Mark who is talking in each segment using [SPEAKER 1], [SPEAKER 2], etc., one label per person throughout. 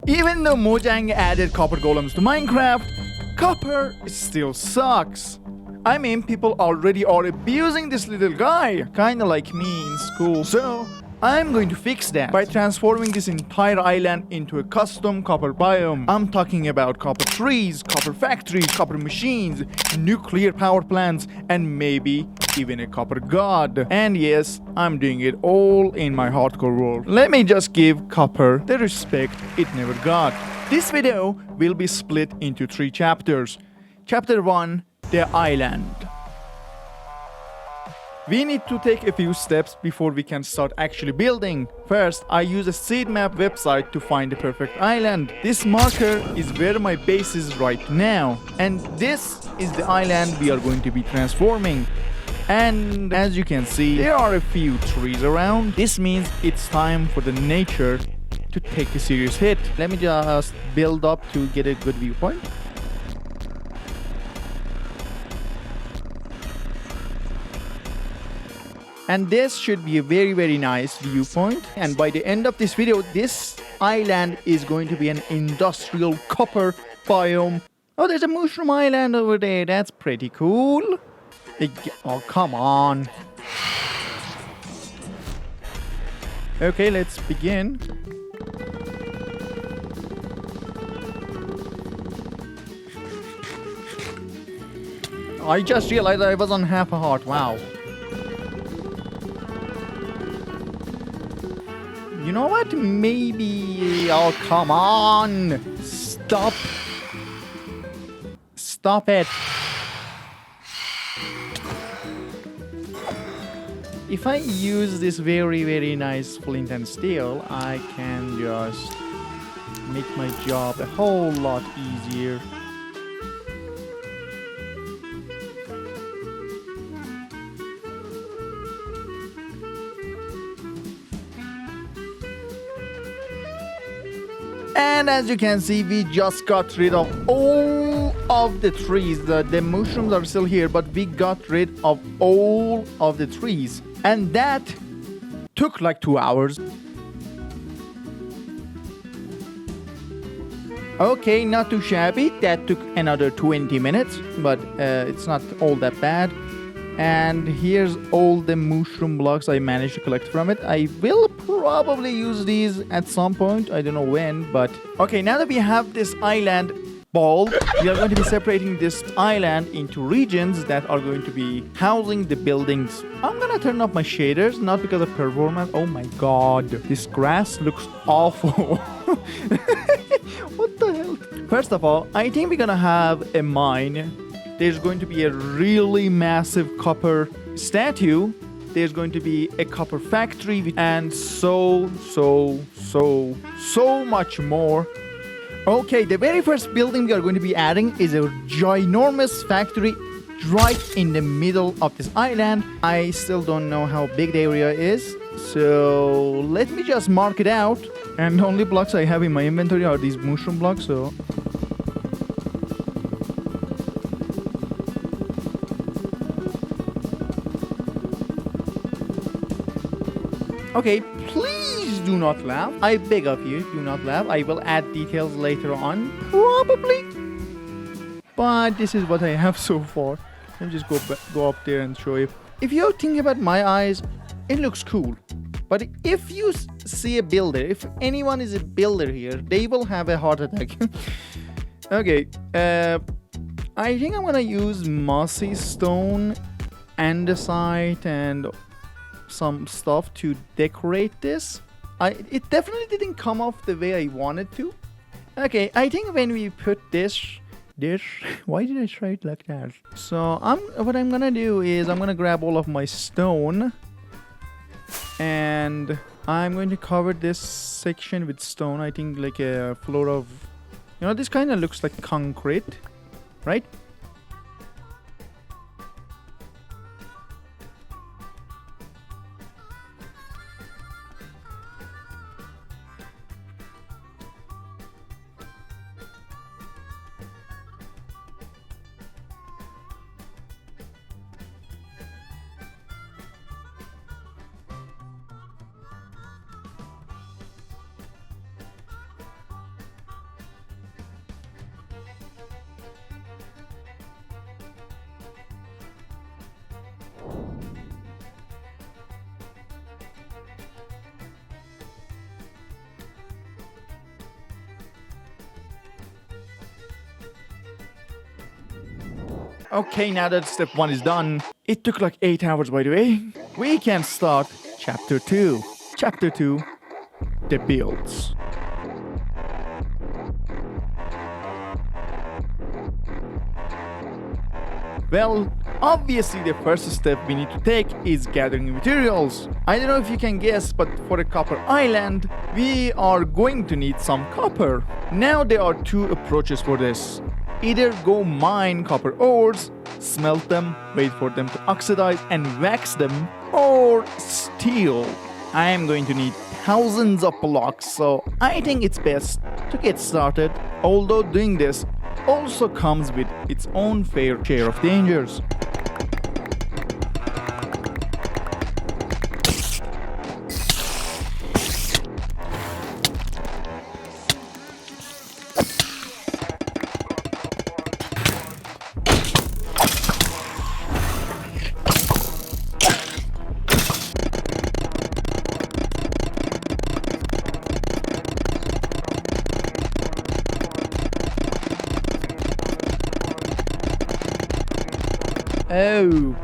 [SPEAKER 1] Even though Mojang added copper golems to Minecraft, copper still sucks. I mean, people already are abusing this little guy, kinda like me in school. So, I'm going to fix that by transforming this entire island into a custom copper biome. I'm talking about copper trees, copper factories, copper machines, nuclear power plants, and maybe even a copper god. And yes, I'm doing it all in my hardcore world. Let me just give copper the respect it never got. This video will be split into 3 chapters. Chapter 1, the island. We need to take a few steps before we can start actually building. First, I use a seed map website to find the perfect island. This marker is where my base is right now. And this is the island we are going to be transforming. And as you can see, there are a few trees around. This means it's time for the nature to take a serious hit. Let me just build up to get a good viewpoint. And this should be a very nice viewpoint. And by the end of this video, this island is going to be an industrial copper biome. Oh, there's a mushroom island over there. That's pretty cool. Oh, come on. Okay, let's begin. I just realized I was on half a heart. Wow. You know what? Maybe... Oh, come on! Stop! Stop it! If I use this very nice flint and steel, I can just make my job a whole lot easier. And as you can see, we just got rid of all of the trees. The mushrooms are still here, but we got rid of all of the trees. And that took like 2 hours. Okay, not too shabby. That took another 20 minutes, but it's not all that bad. And here's all the mushroom blocks I managed to collect from it. I will probably use these at some point. I don't know when, but... Okay, now that we have this island ball, we are going to be separating this island into regions that are going to be housing the buildings. I'm gonna turn off my shaders, not because of performance. Oh my god, this grass looks awful. What the hell? First of all, I think we're gonna have a mine. There's going to be a really massive copper statue. There's going to be a copper factory and so much more. Okay, the very first building we are going to be adding is a ginormous factory right in the middle of this island. I still don't know how big the area is, so let me just mark it out. And the only blocks I have in my inventory are these mushroom blocks, so... Okay, please do not laugh. I beg of you, do not laugh. I will add details later on, probably. But this is what I have so far. Let me just go up there and show you. If you're thinking about my eyes, it looks cool. But if you see a builder, if anyone is a builder here, they will have a heart attack. Okay, I think I'm gonna use mossy stone, andesite, and some stuff to decorate this. It definitely didn't come off the way I wanted to. Okay, I think when we put this, why did I try it like that? So what I'm gonna do is I'm gonna grab all of my stone and I'm going to cover this section with stone. I think like a floor of, you know, this kind of looks like concrete, right? Okay, now that step 1 is done, it took like 8 hours by the way, we can start chapter 2. Chapter 2, the builds. Well, obviously the first step we need to take is gathering materials. I don't know if you can guess, but for a copper island, we are going to need some copper. Now there are 2 approaches for this. Either go mine copper ores, smelt them, wait for them to oxidize and wax them, or steal. I am going to need thousands of blocks, so I think it's best to get started, although doing this also comes with its own fair share of dangers.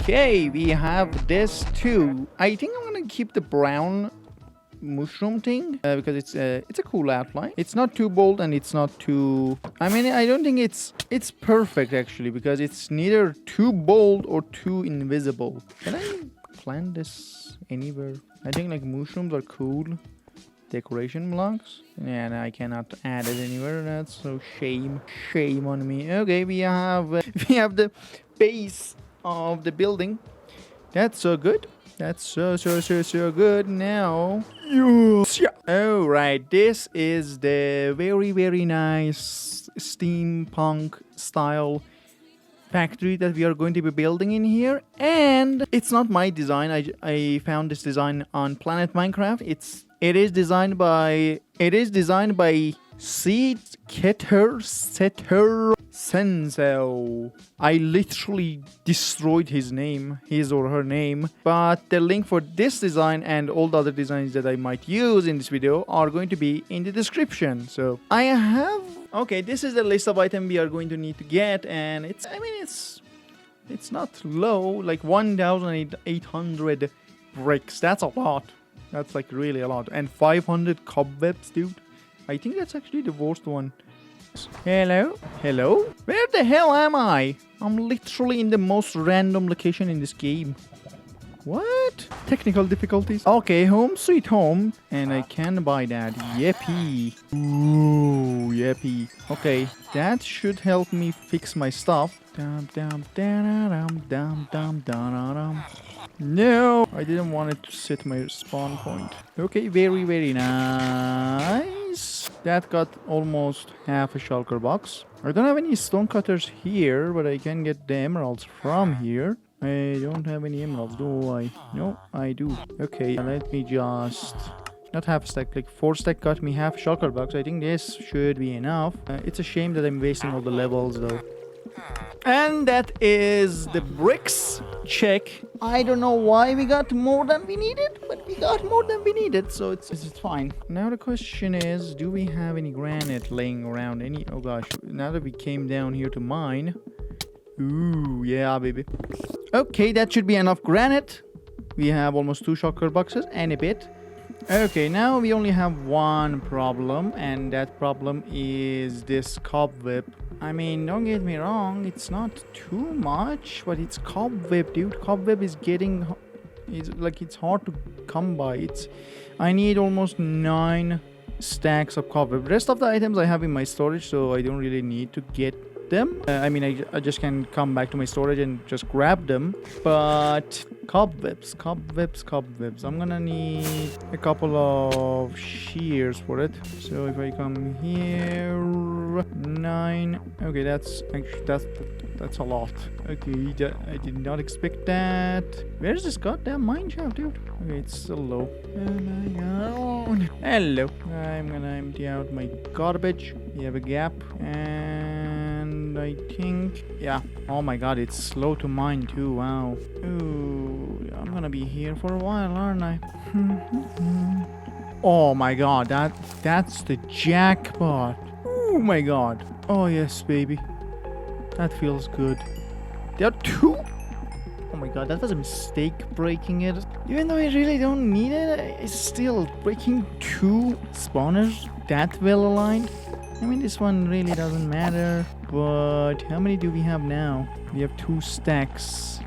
[SPEAKER 1] Okay, we have this too. I think I'm gonna keep the brown mushroom thing because it's a cool outline. It's not too bold and it's not too. I mean, I don't think it's perfect actually because it's neither too bold or too invisible. Can I plant this anywhere? I think like mushrooms are cool decoration blocks. Yeah, and I cannot add it anywhere. That's so shame on me. Okay, we have the base of the building. That's so good. That's so good. Now, yes. Oh right, this is the very nice steampunk style factory that we are going to be building in here. And it's not my design. I found this design on Planet Minecraft. It is designed by Seed Keter Senso. I literally destroyed his or her name. But the link for this design and all the other designs that I might use in this video are going to be in the description. So I have... Okay, this is the list of items we are going to need to get, and it's not low, like 1,800 bricks. That's a lot. That's like really a lot. And 500 cobwebs, dude. I think that's actually the worst one. Hello? Hello? Where the hell am I? I'm literally in the most random location in this game. What? Technical difficulties? Okay, home sweet home. And I can buy that. Yippee. Ooh, yippee. Okay, that should help me fix my stuff. No, I didn't want it to set my spawn point. Okay, very nice. That got almost half a shulker box. I don't have any stone cutters here, but I can get the emeralds from here. I don't have any emeralds, do I? No, I do. Okay, let me just... Not half a stack, like 4 stack got me half a shulker box. I think this should be enough. It's a shame that I'm wasting all the levels though. And that is the bricks check. I don't know why we got more than we needed, but we got more than we needed, so it's fine. Now the question is, do we have any granite laying around? Oh gosh, now that we came down here to mine. Ooh, yeah, baby. Okay, that should be enough granite. We have almost 2 shulker boxes and a bit. Okay, now we only have one problem, and that problem is this cobweb. I mean, don't get me wrong, it's not too much, but it's cobweb, dude. Cobweb is getting... It's hard to come by. I need almost 9 stacks of cobweb. The rest of the items I have in my storage, so I don't really need to get them. I mean, I just can come back to my storage and just grab them. But cobwebs. I'm gonna need a couple of shears for it. So if I come here, 9. Okay, that's a lot. Okay, I did not expect that. Where's this goddamn mine shaft, dude? Okay, it's still low. Oh my god. Hello. I'm gonna empty out my garbage. We have a gap, and I think, yeah. Oh my god, it's slow to mine too. Wow. Ooh, I'm gonna be here for a while, aren't I? Oh my god, that's the jackpot. Oh my god. Oh yes, baby. That feels good. There are 2. Oh my god, that was a mistake breaking it. Even though I really don't need it, it's still breaking 2 spawners that well aligned. I mean, this one really doesn't matter. But how many do we have now? We have 2 stacks.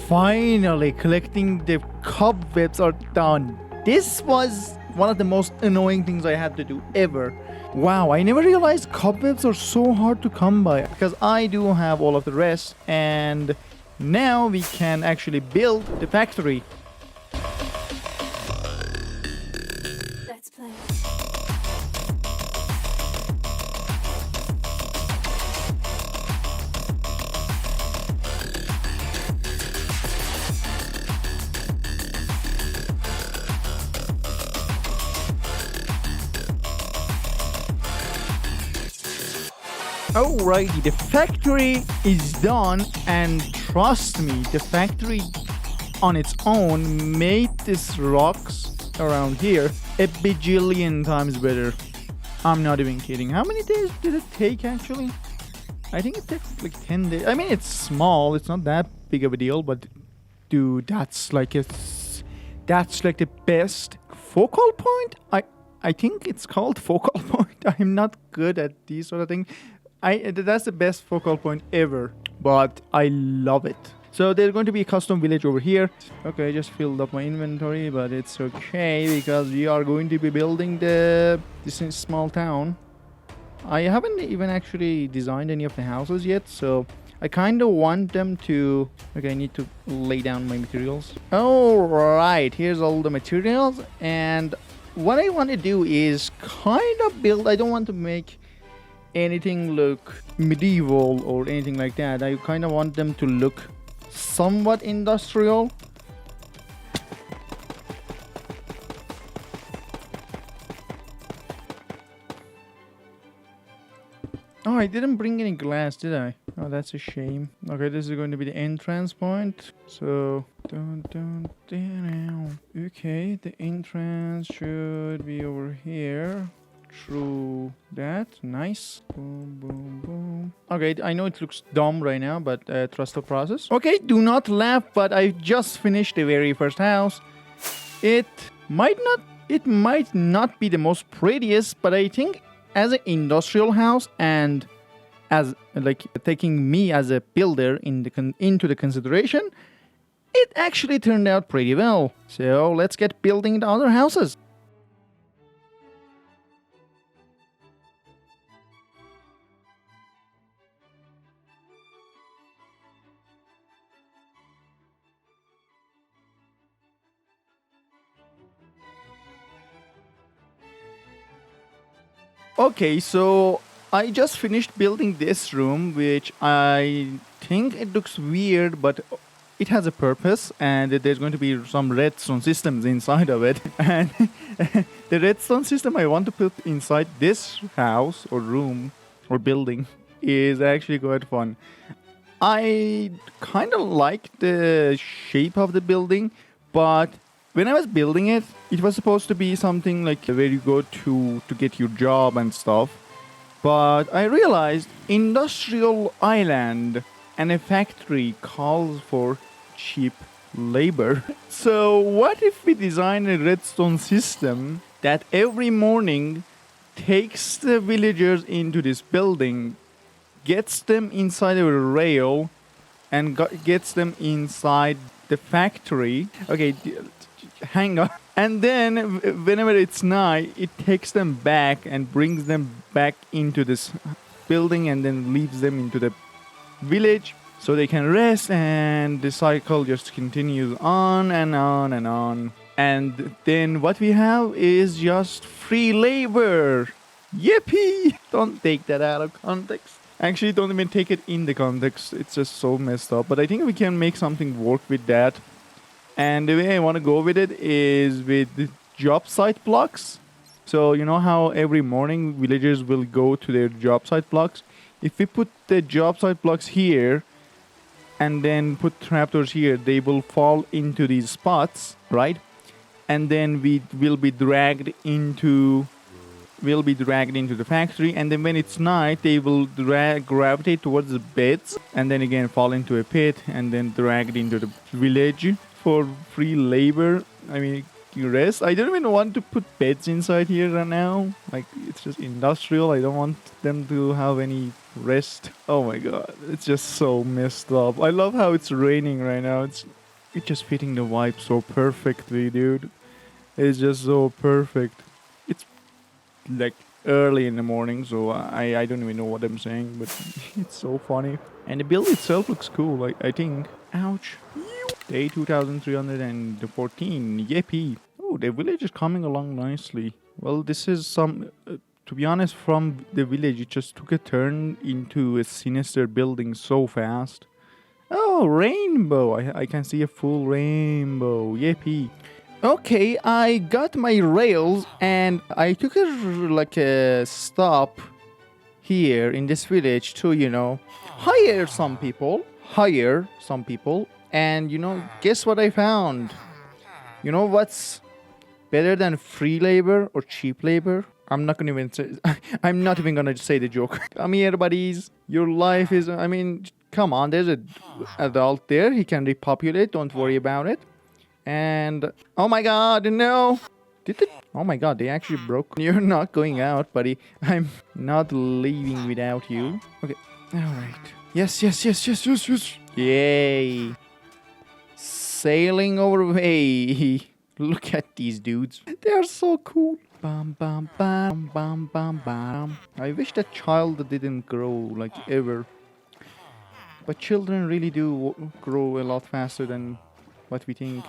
[SPEAKER 1] Finally, collecting the cobwebs are done. This was one of the most annoying things I had to do ever. Wow, I never realized cobwebs are so hard to come by. Because I do have all of the rest. And now we can actually build the factory.
[SPEAKER 2] Let's play.
[SPEAKER 1] Alrighty, the factory is done, and trust me, the factory on its own made these rocks around here a bajillion times better. I'm not even kidding. How many days did it take actually? I think it took like 10 days. I mean, it's small, it's not that big of a deal, but dude, that's like the best focal point. I think it's called focal point. I'm not good at these sort of things. That's the best focal point ever, but I love it. So there's going to be a custom village over here. Okay, I just filled up my inventory, but it's okay because we are going to be building this small town. I haven't even actually designed any of the houses yet, so I kind of want them to... Okay, I need to lay down my materials. Alright, here's all the materials, and what I want to do is kind of build... I don't want to make anything look medieval or anything like that. I kind of want them to look somewhat industrial. Oh, I didn't bring any glass, did I? Oh, that's a shame. Okay, this is going to be the entrance point. So, okay, the entrance should be over here. Through that. Nice. Boom, boom, boom. Okay, I know it looks dumb right now, but trust the process. Okay, do not laugh, but I just finished the very first house. It might not be the most prettiest, but I think as an industrial house and as like taking me as a builder into the consideration, it actually turned out pretty well. So let's get building the other houses. Okay, so I just finished building this room, which I think it looks weird, but it has a purpose, and there's going to be some redstone systems inside of it. And the redstone system I want to put inside this house or room or building is actually quite fun. I kind of like the shape of the building, but when I was building it, it was supposed to be something like where you go to get your job and stuff. But I realized industrial island and a factory calls for cheap labor. So what if we design a redstone system that every morning takes the villagers into this building, gets them inside of a rail, and gets them inside the factory. Okay, hang on. And then whenever it's night, it takes them back and brings them back into this building and then leaves them into the village so they can rest, and the cycle just continues on and on and on. And then what we have is just free labor. Yippee! Don't take that out of context. Actually, don't even take it in the context. It's just so messed up. But I think we can make something work with that. And the way I want to go with it is with job site blocks. So you know how every morning villagers will go to their job site blocks? If we put the job site blocks here and then put trapdoors here, they will fall into these spots, right? And then we will be dragged into will be dragged into the factory, and then when it's night, they will gravitate towards the beds, and then again fall into a pit, and then dragged into the village for free labor. I mean, rest. I don't even want to put beds inside here right now. Like, it's just industrial. I don't want them to have any rest. Oh my god, it's just so messed up. I love how it's raining right now. It's just fitting the vibe so perfectly, dude. It's just so perfect. It's like early in the morning, so I don't even know what I'm saying, but it's so funny. And the build itself looks cool, I think. Ouch. Day 2314. Yippee. Oh, the village is coming along nicely. Well, this is some... to be honest, from the village, it just took a turn into a sinister building so fast. Oh, rainbow. I can see a full rainbow. Yippee. Okay, I got my rails and I took a stop here in this village to, you know, hire some people. And, you know, guess what I found? You know what's better than free labor or cheap labor? I'm not even gonna say the joke. Come here, buddies. Your life is, I mean, come on. There's an adult there. He can repopulate. Don't worry about it. And, oh my god, no. Did it? Oh my god, they actually broke. You're not going out, buddy. I'm not leaving without you. Okay, alright. Yes. Yay. Sailing over way. Look at these dudes. They are so cool. Bam, bam, bam, bam, bam, bam. I wish that child didn't grow, like, ever. But children really do grow a lot faster than what we think.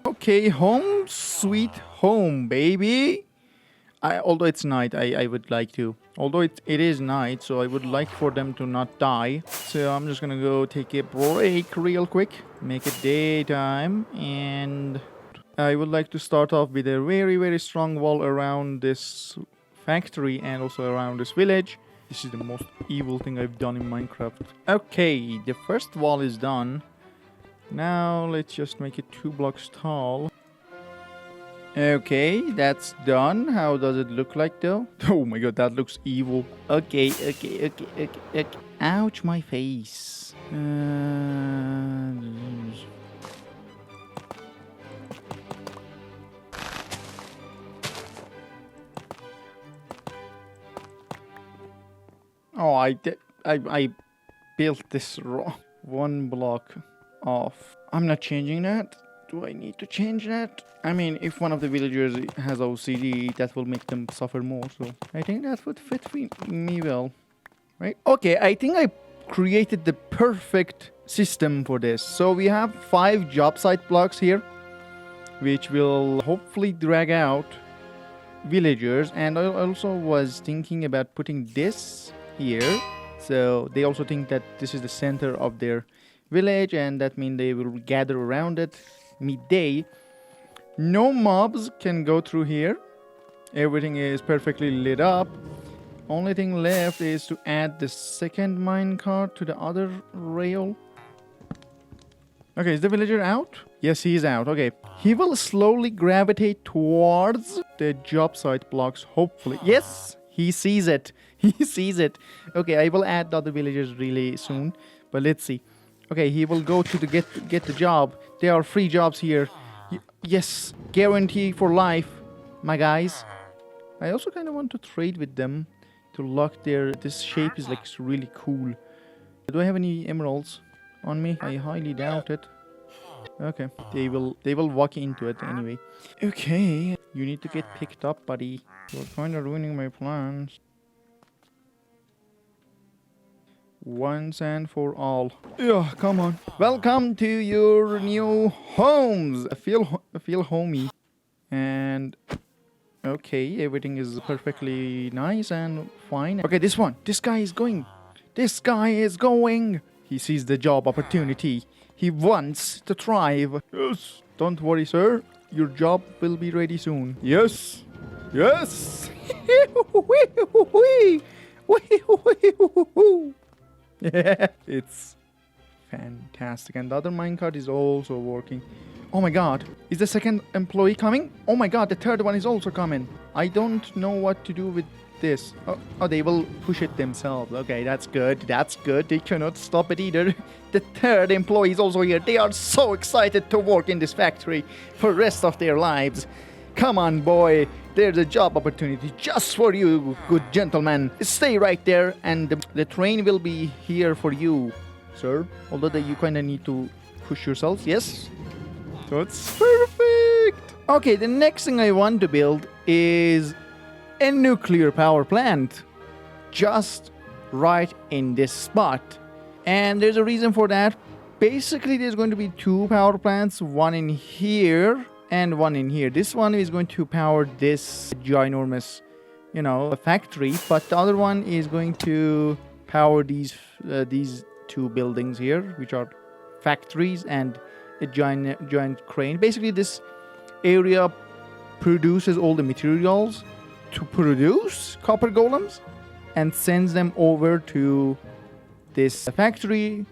[SPEAKER 1] Okay, home sweet home, baby. Although it's night, I would like to. Although it is night, so I would like for them to not die. So I'm just gonna go take a break real quick. Make it daytime. And I would like to start off with a very, very strong wall around this factory and also around this village. This is the most evil thing I've done in Minecraft. Okay, the first wall is done. Now let's just make it 2 blocks tall. Okay, that's done. How does it look like though? Oh my god, that looks evil. Okay. Ouch, my face. Oh, I built this wrong. 1 block off. I'm not changing that. Do I need to change that? I mean, if one of the villagers has OCD, that will make them suffer more. So I think that would fit me well, right? Okay, I think I created the perfect system for this. So we have 5 job site blocks here, which will hopefully drag out villagers. And I also was thinking about putting this here. So they also think that this is the center of their village, and that means they will gather around it midday. No mobs can go through here. Everything is perfectly lit up. Only thing left is to add the second minecart to the other rail. Okay, is the villager out? Yes, he is out. Okay, he will slowly gravitate towards the job site blocks, hopefully. Yes, he sees it. He sees it. Okay, I will add the other villagers really soon, but let's see. Okay, he will go to get the job. There are free jobs here. Yes, guarantee for life, my guys. I also kind of want to trade with them to lock their... This shape is like really cool. Do I have any emeralds on me? I highly doubt it. Okay, they will walk into it anyway. Okay, you need to get picked up, buddy. You're kind of ruining my plans. Once and for all. Yeah, come on. Welcome to your new homes. Feel homey. And okay, everything is perfectly nice and fine. Okay, this one. This guy is going. This guy is going. He sees the job opportunity. He wants to thrive. Yes. Don't worry, sir. Your job will be ready soon. Yes. Yes. It's Fantastic. And the other minecart is also working. Oh my god. Is the second employee coming? Oh my god, the third one is also coming. I don't know what to do with this. Oh, they will push it themselves. Okay, that's good. That's good. They cannot stop it either. The third employee is also here. They are so excited to work in this factory for the rest of their lives. Come on, boy. There's a job opportunity just for you, good gentleman. Stay right there, and the train will be here for you, sir. Although that you kind of need to push yourselves. Yes? That's perfect. Okay, the next thing I want to build is a nuclear power plant. Just right in this spot. And there's a reason for that. Basically, there's going to be two power plants, one in here and one in here. This one is going to power this ginormous, factory, but the other one is going to power these two buildings here, which are factories and a giant crane. Basically, this area produces all the materials to produce copper golems and sends them over to this factory.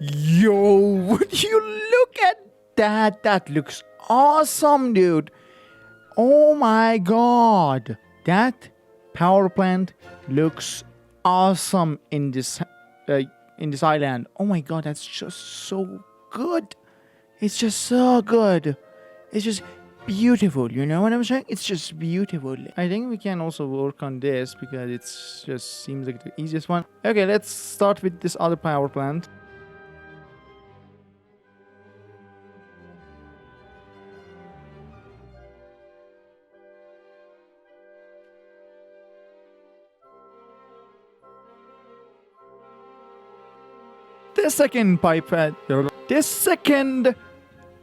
[SPEAKER 1] Yo, would you look at that? That looks awesome, dude. Oh my god. That power plant looks awesome in this island. Oh my god, that's just so good. It's just so good. It's just beautiful, you know what I'm saying? It's just beautiful. I think we can also work on this because it just seems like the easiest one. Okay, let's start with this other power plant. This second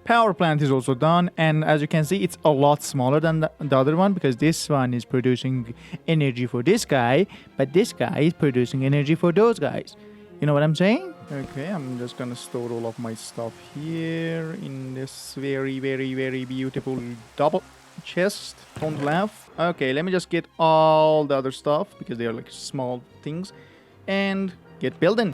[SPEAKER 1] power plant is also done, and as you can see, it's a lot smaller than the other one because this one is producing energy for this guy, but this guy is producing energy for those guys. You know what I'm saying? Okay, I'm just gonna store all of my stuff here in this very, very, very beautiful double chest. Don't laugh. Okay, let me just get all the other stuff because they are like small things and get building.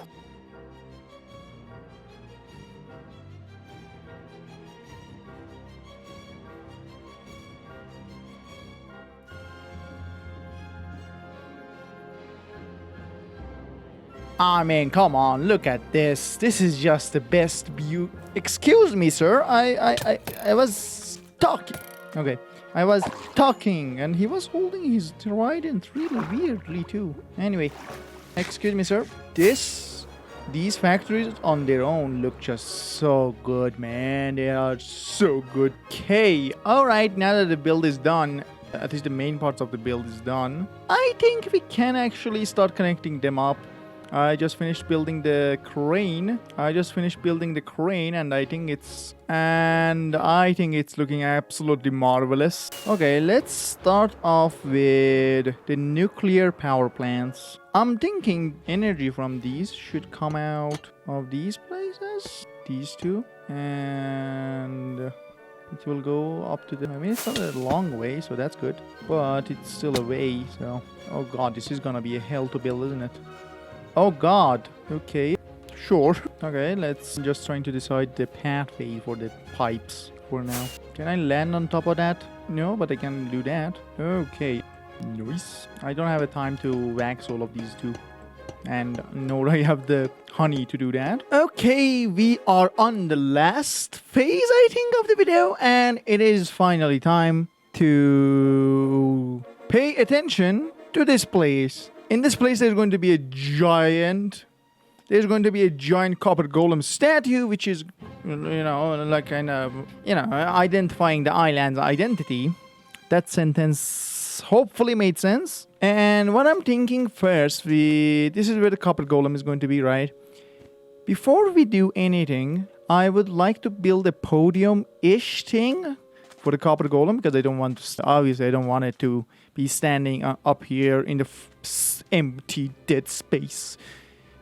[SPEAKER 1] I mean, come on, look at this. This is just the best view. Excuse me, sir. I was talking. Okay. I was talking and he was holding his trident really weirdly too. Anyway, excuse me, sir. These factories on their own look just so good, man. They are so good. Okay. Alright, now that the build is done, at least the main parts of the build is done, I think we can actually start connecting them up. I just finished building the crane. And I think it's looking absolutely marvelous. Okay, let's start off with the nuclear power plants. I'm thinking energy from these should come out of these places. These two. And it will go up to the... I mean, it's not a long way, so that's good. But it's still a way, so... Oh god, this is gonna be a hell to build, isn't it? Oh god. Okay. Sure. Okay, let's just trying to decide the pathway for the pipes for now. Can I land on top of that? No, but I can do that. Okay. Nice. I don't have the time to wax all of these two. And nor I have the honey to do that. Okay, we are on the last phase, I think, of the video. And it is finally time to pay attention to this place. In this place, there's going to be a giant copper golem statue, which is, like kind of, identifying the island's identity. That sentence hopefully made sense. And what I'm thinking first, this is where the copper golem is going to be, right? Before we do anything, I would like to build a podium-ish thing for the copper golem because I don't want to, obviously I don't want it to be standing up here in the empty dead space.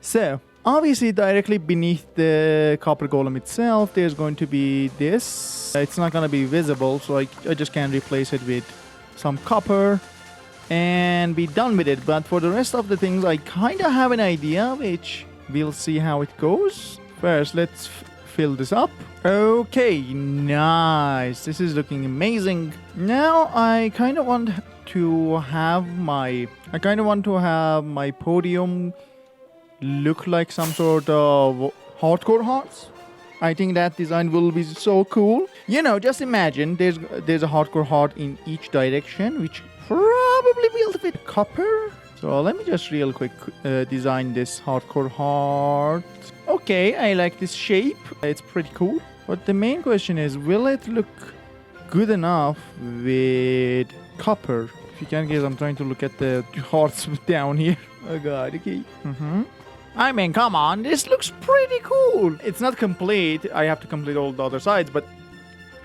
[SPEAKER 1] So obviously directly beneath the copper golem itself there's going to be this. It's not going to be visible, so I just can replace it with some copper and be done with it. But for the rest of the things I kind of have an idea, which we'll see how it goes. First let's fill this up. Okay, nice. This is looking amazing. Now I kind of want to have my podium look like some sort of hardcore hearts. I think that design will be so cool. You know, just imagine there's a hardcore heart in each direction, which probably built with copper. So let me just real quick design this hardcore heart. Okay, I like this shape. It's pretty cool. But the main question is, will it look good enough with copper? If you can guess, I'm trying to look at the hearts down here. Oh god, okay. I mean, come on, this looks pretty cool. It's not complete. I have to complete all the other sides, but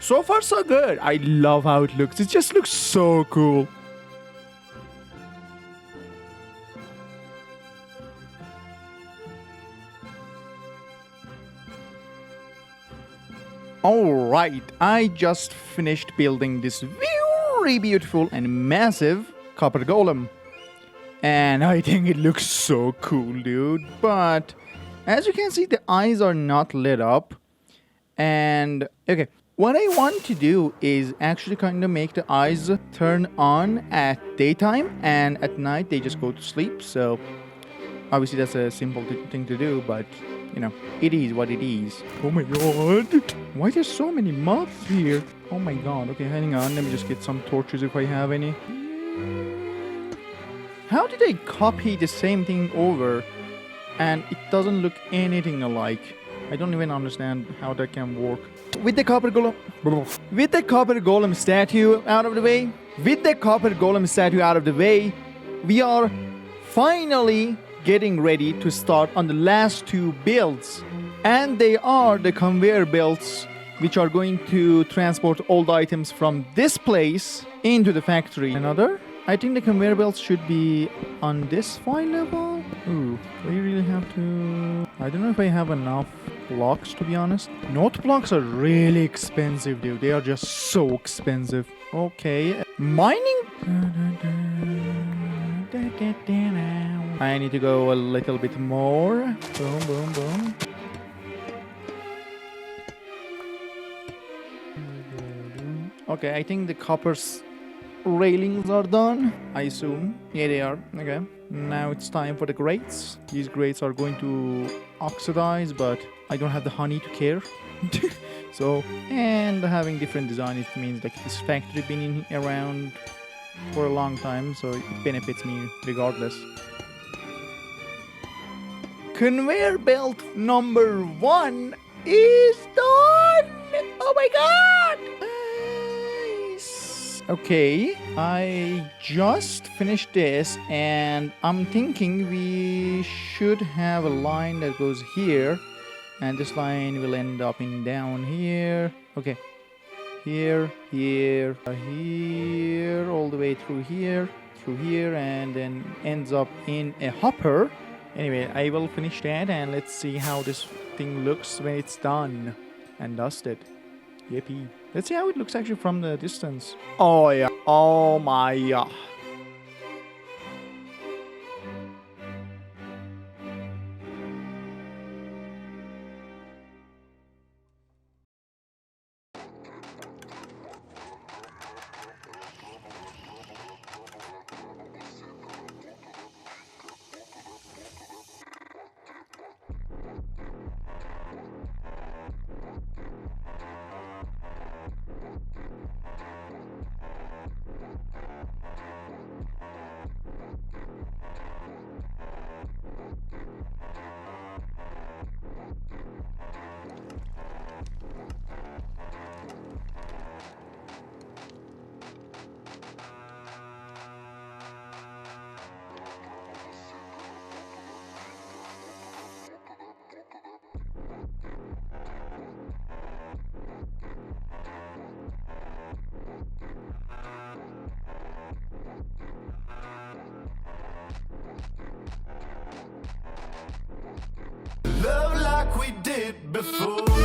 [SPEAKER 1] so far so good. I love how it looks. It just looks so cool. Alright, I just finished building this very beautiful and massive copper golem. And I think it looks so cool, dude. But as you can see, the eyes are not lit up. And okay, what I want to do is actually kind of make the eyes turn on at daytime, and at night they just go to sleep. So obviously that's a simple thing to do, but you know, it is what it is. Oh my god, why there's so many moths here? Oh my god. Okay, hang on, let me just get some torches if I have any. How did I copy the same thing over and it doesn't look anything alike? I don't even understand how that can work. With the copper golem statue out of the way, we are finally getting ready to start on the last two builds. And they are the conveyor belts which are going to transport all the items from this place into the factory. Another? I think the conveyor belts should be on this fine level. Ooh, we really have to... I don't know if I have enough blocks, to be honest. Note blocks are really expensive, dude. They are just so expensive. Okay, mining... I need to go a little bit more. Boom, boom, boom. Okay, I think the copper's railings are done, I assume. Yeah, they are. Okay. Now it's time for the grates. These grates are going to oxidize, but I don't have the honey to care. So, and having different design, it means like this factory been around for a long time, so it benefits me regardless. Conveyor belt number 1 is done! Oh my god! Nice! Okay, I just finished this and I'm thinking we should have a line that goes here, and this line will end up in down here. Okay. Here, here, here, all the way through here, and then ends up in a hopper. Anyway, I will finish that and let's see how this thing looks when it's done and dusted. Yippee. Let's see how it looks actually from the distance. Oh yeah. Oh my god.
[SPEAKER 3] it before.